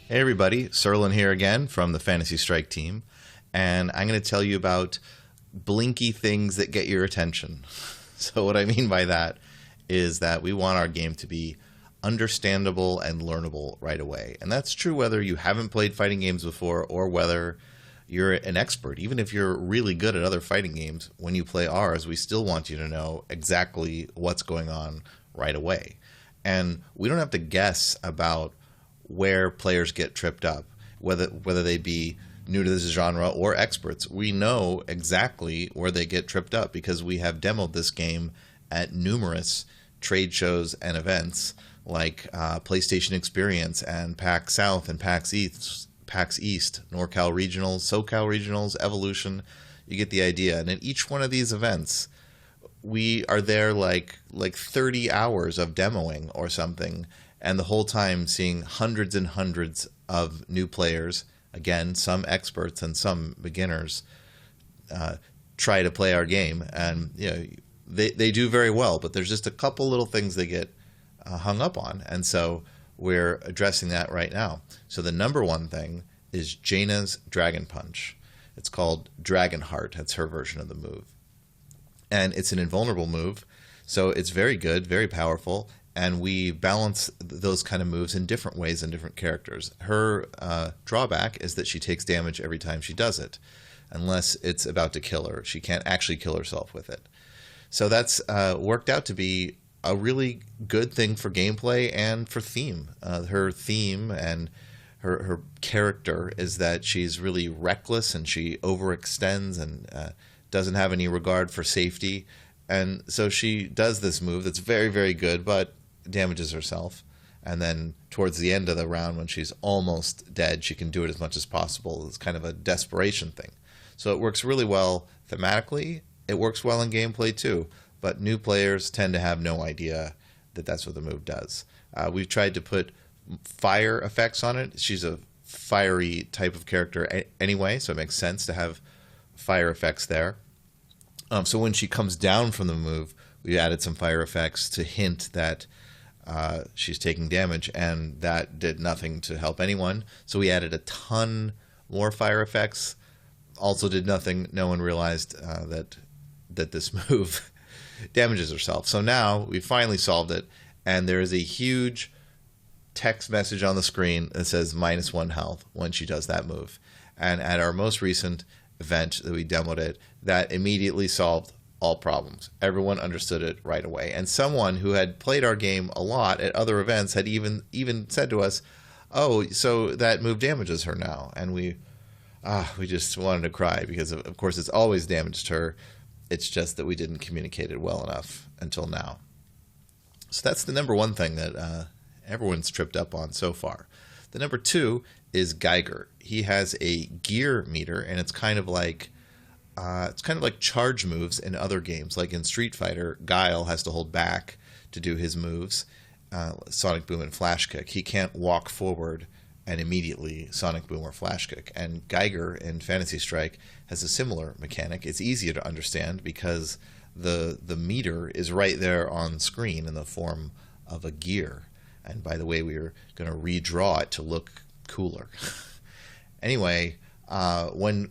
Hey everybody, Sirlin here again from the Fantasy Strike team, and I'm going to tell you about blinky things that get your attention. So what I mean by that is that we want our game to be understandable and learnable right away. And that's true whether you haven't played fighting games before or whether you're an expert. Even if you're really good at other fighting games, when you play ours, we still want you to know exactly what's going on right away. And we don't have to guess about where players get tripped up, whether they be new to this genre or experts. We know exactly where they get tripped up because we have demoed this game at numerous trade shows and events like PlayStation Experience and PAX South and PAX East, NorCal Regionals, SoCal Regionals, Evolution. You get the idea. And at each one of these events, we are there like 30 hours of demoing or something, and the whole time seeing hundreds and hundreds of new players, again, some experts and some beginners, try to play our game. And they do very well, but there's just a couple little things they get hung up on. And so we're addressing that right now. So the number one thing is Jaina's Dragon Punch. It's called Dragon Heart. That's her version of the move. And it's an invulnerable move, so it's very good, very powerful, and we balance those kind of moves in different ways in different characters. Her drawback is that she takes damage every time she does it, unless it's about to kill her. She can't actually kill herself with it. So that's worked out to be a really good thing for gameplay and for theme. Her theme and her character is that she's really reckless and she overextends and doesn't have any regard for safety. And so she does this move that's very, very good, but damages herself. And then towards the end of the round, when she's almost dead, she can do it as much as possible. It's kind of a desperation thing. So it works really well thematically. It works well in gameplay too. But new players tend to have no idea that that's what the move does. We've tried to put fire effects on it. She's a fiery type of character anyway, so it makes sense to have fire effects there. So when she comes down from the move, we added some fire effects to hint that she's taking damage, and that did nothing to help anyone. So we added a ton more fire effects. Also did nothing. No one realized that this move damages herself. So now we finally solved it, and there is a huge text message on the screen that says -1 health when she does that move. And at our most recent event that we demoed it, that immediately solved all problems. Everyone understood it right away. And someone who had played our game a lot at other events had even said to us, "Oh, so that move damages her now." And we just wanted to cry because of course it's always damaged her. It's just that we didn't communicate it well enough until now. So that's the number one thing that everyone's tripped up on so far. The number two is Geiger. He has a gear meter, and it's kind of like charge moves in other games. Like in Street Fighter, Guile has to hold back to do his moves, Sonic Boom and Flash Kick. He can't walk forward and immediately Sonic Boom or Flash Kick. And Geiger in Fantasy Strike has a similar mechanic. It's easier to understand because the meter is right there on screen in the form of a gear. And by the way, we are going to redraw it to look cooler. Anyway, when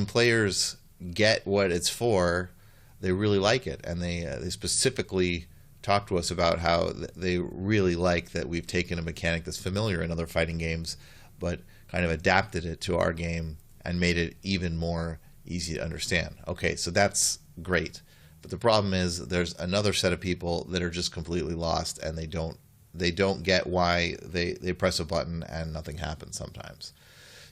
players get what it's for, they really like it, and they specifically talk to us about how they really like that we've taken a mechanic that's familiar in other fighting games, but kind of adapted it to our game and made it even more easy to understand. Okay, so that's great, but the problem is there's another set of people that are just completely lost, and they don't get why they press a button and nothing happens sometimes.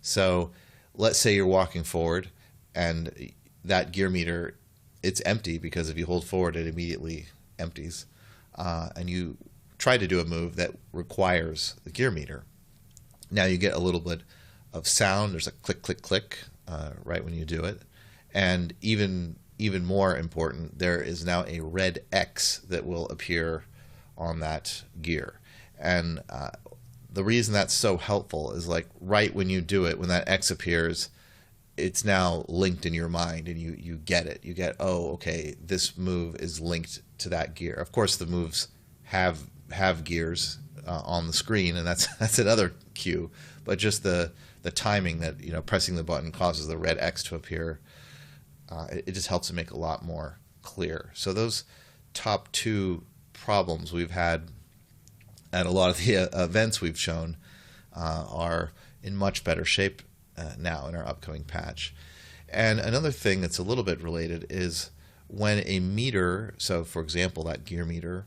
So let's say you're walking forward and that gear meter, it's empty because if you hold forward, it immediately empties. And you try to do a move that requires the gear meter. Now you get a little bit of sound. There's a click, click, click right when you do it. And even more important, there is now a red X that will appear on that gear. And the reason that's so helpful is like right when you do it, when that X appears, it's now linked in your mind and you get it. You get, oh, okay, this move is linked to that gear. Of course, the moves have gears on the screen, and that's another cue. But just the timing that, you know, pressing the button causes the red X to appear, it just helps to make it a lot more clear. So those top two problems we've had at a lot of the events we've shown are in much better shape now in our upcoming patch. And another thing that's a little bit related is when a meter, so for example that gear meter,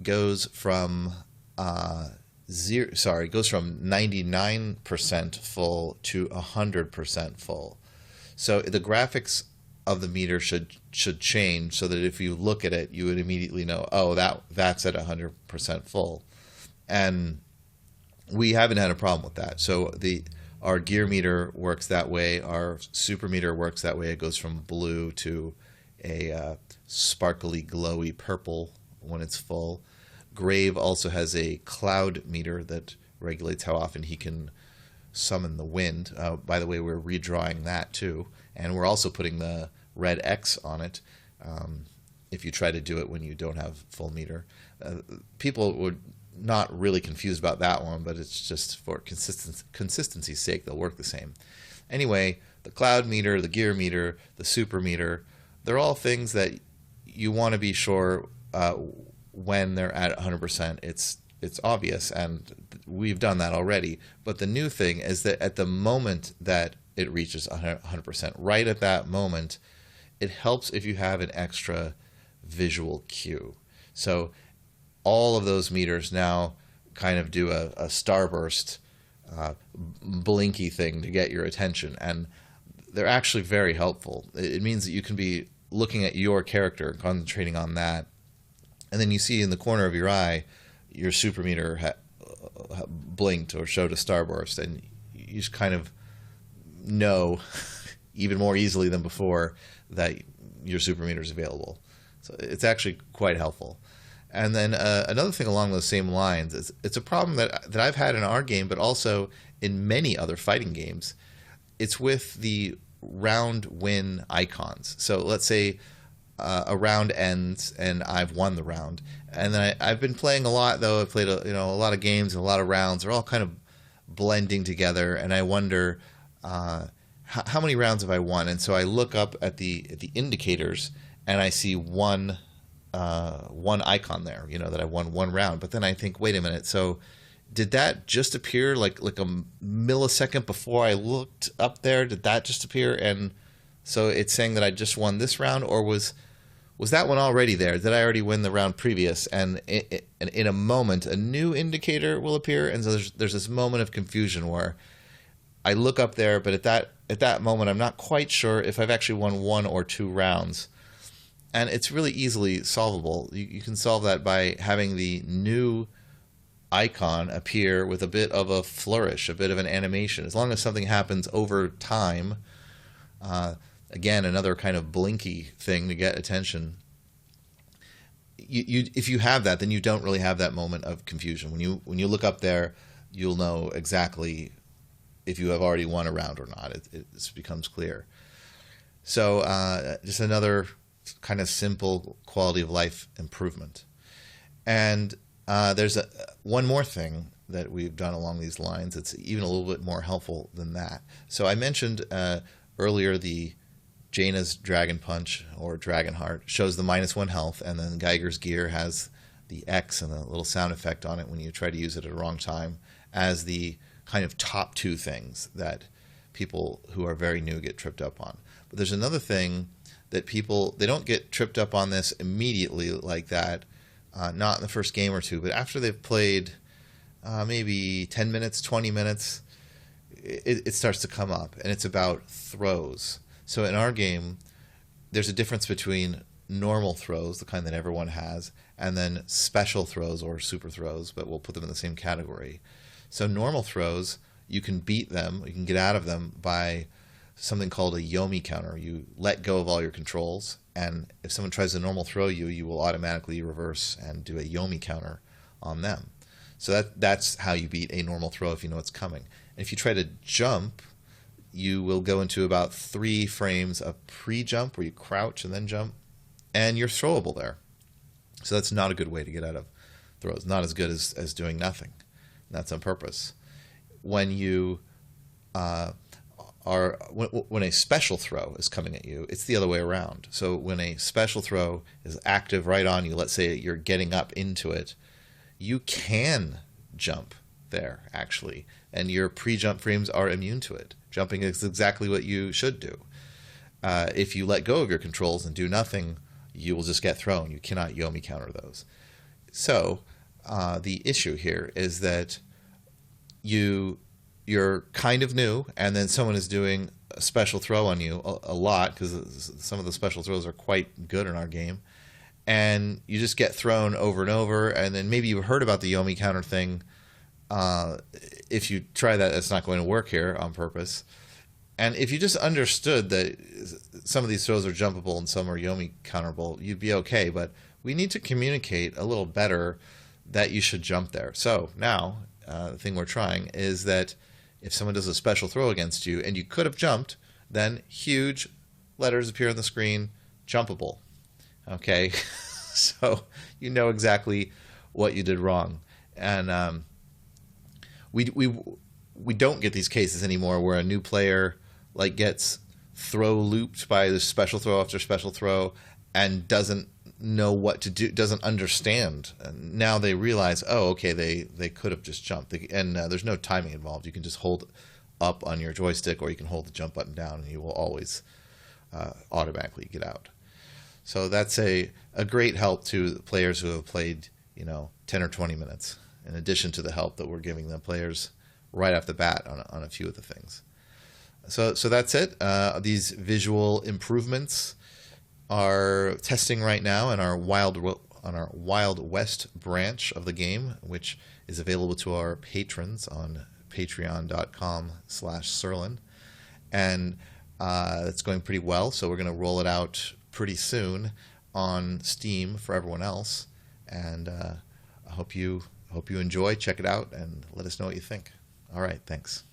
goes from goes from 99% full to 100% full. So the graphics of the meter should change so that if you look at it, you would immediately know, oh, that's at 100% full. And we haven't had a problem with that. So our gear meter works that way. Our super meter works that way. It goes from blue to a sparkly, glowy purple when it's full. Grave also has a cloud meter that regulates how often he can summon the wind. By the way, we're redrawing that too. And we're also putting the red X on it if you try to do it when you don't have full meter. People would not really confused about that one, but it's just for consistency's sake, they'll work the same. Anyway, the cloud meter, the gear meter, the super meter, they're all things that you want to be sure when they're at 100%, it's obvious, and we've done that already. But the new thing is that at the moment that it reaches 100%, right at that moment, it helps if you have an extra visual cue. So all of those meters now kind of do a starburst blinky thing to get your attention, and they're actually very helpful. It means that you can be looking at your character and concentrating on that, and then you see in the corner of your eye your super meter blinked or showed a starburst, and you just kind of know even more easily than before that your super meter is available. So it's actually quite helpful. And then another thing along those same lines is it's a problem that I've had in our game, but also in many other fighting games. It's with the round win icons. So let's say a round ends and I've won the round, and then I've been playing a lot though. I've played a lot of games and a lot of rounds. They're all kind of blending together, and I wonder how many rounds have I won? And so I look up at the indicators and I see one icon there, that I won one round. But then I think, wait a minute, so did that just appear like a millisecond before I looked up there? Did that just appear? And so it's saying that I just won this round, or was that one already there? Did I already win the round previous? And in a moment, a new indicator will appear, and so there's this moment of confusion where I look up there, but at that moment, I'm not quite sure if I've actually won one or two rounds. And it's really easily solvable. You can solve that by having the new icon appear with a bit of a flourish, a bit of an animation. As long as something happens over time, again, another kind of blinky thing to get attention. If you have that, then you don't really have that moment of confusion. When you look up there, you'll know exactly if you have already won a round or not. It becomes clear. So just another kind of simple quality of life improvement. And there's one more thing that we've done along these lines. It's even a little bit more helpful than that. So I mentioned earlier the Jaina's Dragon Punch or Dragon Heart shows the -1 health, and then Geiger's Gear has the X and a little sound effect on it when you try to use it at a wrong time as the kind of top two things that people who are very new get tripped up on. But there's another thing that they don't get tripped up on this immediately like that, not in the first game or two, but after they've played maybe 10 minutes, 20 minutes, it starts to come up, and it's about throws. So in our game, there's a difference between normal throws, the kind that everyone has, and then special throws or super throws, but we'll put them in the same category. So normal throws, you can beat them, you can get out of them by something called a Yomi counter. You let go of all your controls, and if someone tries to normal throw you, you will automatically reverse and do a Yomi counter on them. So that's how you beat a normal throw if you know it's coming. And if you try to jump, you will go into about 3 frames of pre-jump where you crouch and then jump, and you're throwable there. So that's not a good way to get out of throws. Not as good as doing nothing. That's on purpose. When you when a special throw is coming at you, it's the other way around. So when a special throw is active right on you, let's say you're getting up into it, you can jump there actually, and your pre-jump frames are immune to it. Jumping is exactly what you should do. If you let go of your controls and do nothing, you will just get thrown. You cannot Yomi counter those. So the issue here is that you're kind of new, and then someone is doing a special throw on you a lot, because some of the special throws are quite good in our game, and you just get thrown over and over. And then maybe you heard about the Yomi counter thing. If you try that, it's not going to work here on purpose. And if you just understood that some of these throws are jumpable and some are Yomi counterable, you'd be okay. But we need to communicate a little better that you should jump there. So now the thing we're trying is that if someone does a special throw against you and you could have jumped, then huge letters appear on the screen, jumpable. Okay, so you know exactly what you did wrong. And we don't get these cases anymore where a new player like gets throw looped by this special throw after special throw and doesn't know what to do, doesn't understand. And now they realize, oh, okay, they could have just jumped. And there's no timing involved. You can just hold up on your joystick, or you can hold the jump button down, and you will always automatically get out. So that's a great help to the players who have played 10 or 20 minutes, in addition to the help that we're giving the players right off the bat on a few of the things. So that's it. These visual improvements are testing right now in our Wild West branch of the game, which is available to our patrons on patreon.com/Sirlin. And it's going pretty well, so we're going to roll it out pretty soon on Steam for everyone else. And I hope you enjoy. Check it out and let us know what you think. All right, thanks.